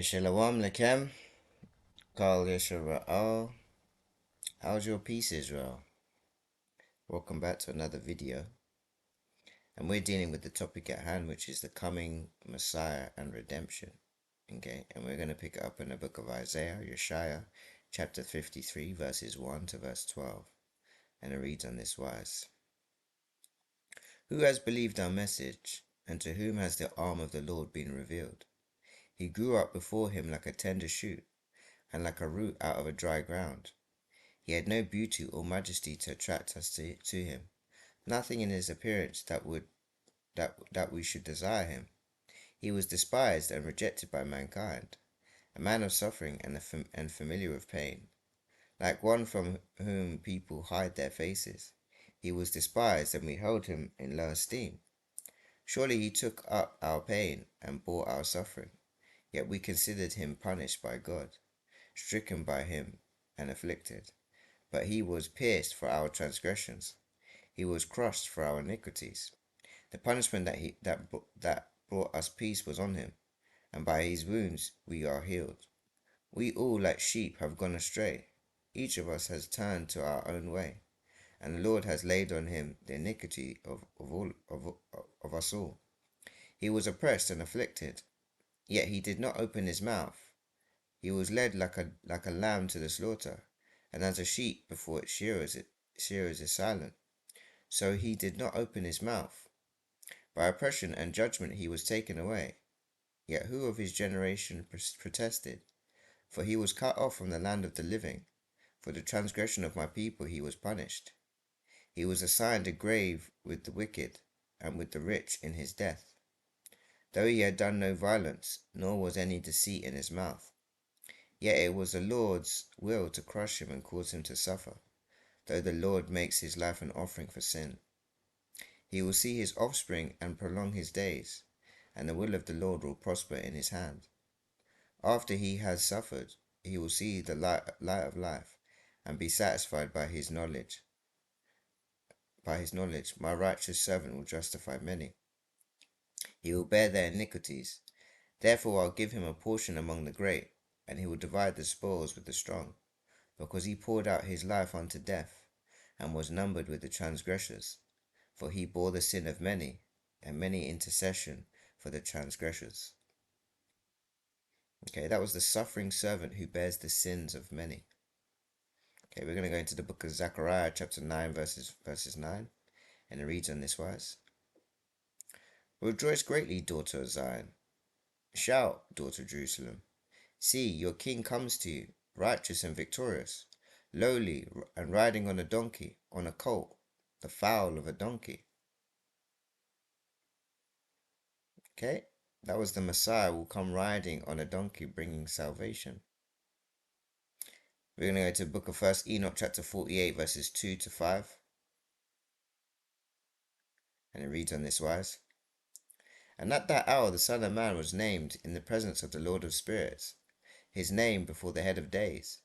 Shalom Lechem, Kal Yisrael. How's your peace, Israel? Welcome back to another video. And we're dealing with the topic at hand, which is the coming Messiah and redemption. Okay, and we're going to pick it up in the book of Isaiah, Yeshaya, chapter 53, verses 1 to verse 12. And it reads on this wise: Who has believed our message, and to whom has the arm of the Lord been revealed? He grew up before him like a tender shoot, and like a root out of a dry ground. He had no beauty or majesty to attract us to him, nothing in his appearance that we should desire him. He was despised and rejected by mankind, a man of suffering and familiar with pain, like one from whom people hide their faces. He was despised, and we held him in low esteem. Surely he took up our pain and bore our suffering, yet we considered him punished by God, stricken by him, and afflicted. But he was pierced for our transgressions, he was crushed for our iniquities. The punishment that brought us peace was on him, and by his wounds we are healed. We all like sheep have gone astray. Each of us has turned to our own way, and the Lord has laid on him the iniquity of us all. He was oppressed and afflicted, yet he did not open his mouth. He was led like a lamb to the slaughter, and as a sheep before its shearers is silent, so he did not open his mouth. By oppression and judgment he was taken away. Yet who of his generation protested? For he was cut off from the land of the living. For the transgression of my people he was punished. He was assigned a grave with the wicked, and with the rich in his death. Though he had done no violence, nor was any deceit in his mouth. Yet it was the Lord's will to crush him and cause him to suffer, though the Lord makes his life an offering for sin. He will see his offspring and prolong his days, and the will of the Lord will prosper in his hand. After he has suffered, he will see the light of life, and be satisfied by his knowledge. By his knowledge, my righteous servant will justify many. He will bear their iniquities. Therefore I'll give him a portion among the great, and he will divide the spoils with the strong, because he poured out his life unto death, and was numbered with the transgressors. For he bore the sin of many, and many intercession for the transgressors. Okay, that was the suffering servant who bears the sins of many. Okay, we're going to go into the book of Zechariah, chapter 9, verses 9, and it reads on this wise: Rejoice greatly, daughter of Zion. Shout, daughter of Jerusalem. See, your king comes to you, righteous and victorious, lowly and riding on a donkey, on a colt, the foal of a donkey. Okay, that was the Messiah will come riding on a donkey, bringing salvation. We're going to go to the book of 1st Enoch, chapter 48, verses 2 to 5. And it reads on this wise: And at that hour the Son of Man was named in the presence of the Lord of Spirits, his name before the head of days.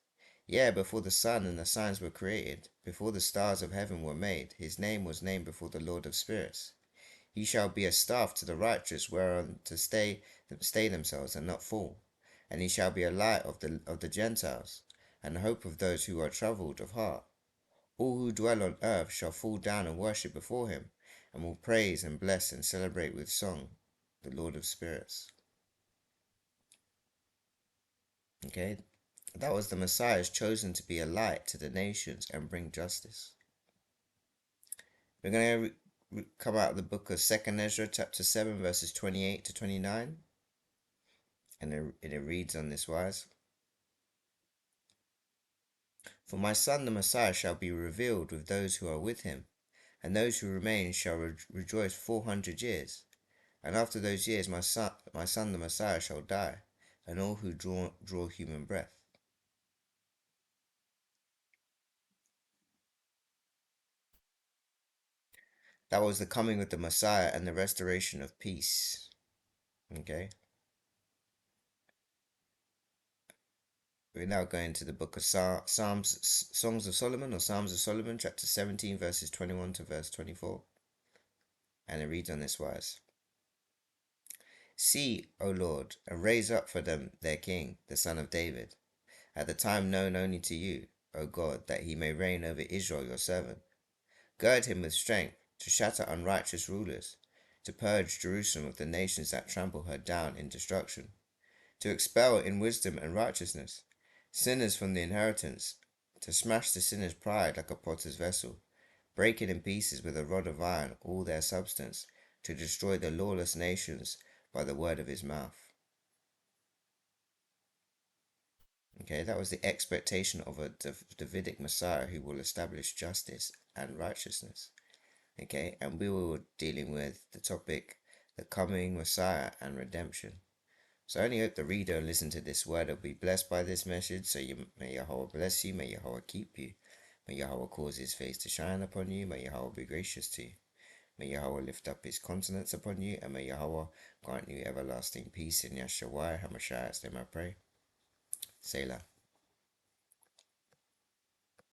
Yea, before the sun and the signs were created, before the stars of heaven were made, his name was named before the Lord of Spirits. He shall be a staff to the righteous, whereon to stay themselves and not fall. And he shall be a light of the Gentiles, and the hope of those who are troubled of heart. All who dwell on earth shall fall down and worship before him, and will praise and bless and celebrate with song the Lord of Spirits. Okay, that was the Messiah chosen to be a light to the nations and bring justice. We're going to come out of the book of 2nd Ezra, chapter 7, verses 28 to 29. And it reads on this wise: For my son the Messiah shall be revealed with those who are with him, and those who remain shall rejoice 400 years. And after those years my son the Messiah shall die, and all who draw human breath. That was the coming of the Messiah and the restoration of peace. Okay. We're now going to the book of Songs of Solomon, or Psalms of Solomon, chapter 17, verses 21 to verse 24. And it reads on this wise: See, O Lord, and raise up for them their king, the son of David, at the time known only to you, O God, that he may reign over Israel your servant. Gird him with strength, to shatter unrighteous rulers, to purge Jerusalem of the nations that trample her down in destruction, to expel in wisdom and righteousness sinners from the inheritance, to smash the sinner's pride like a potter's vessel, breaking in pieces with a rod of iron all their substance, to destroy the lawless nations by the word of his mouth. Okay, that was the expectation of a Davidic Messiah who will establish justice and righteousness. Okay, and we were dealing with the topic, the coming Messiah and redemption. So I only hope the reader and listen to this word will be blessed by this message. So may Yahweh bless you, may Yahweh keep you, may Yahweh cause his face to shine upon you, may Yahweh be gracious to you, may Yahweh lift up his countenance upon you, and may Yahweh grant you everlasting peace in Yahshua HaMashiach's name I pray. Selah.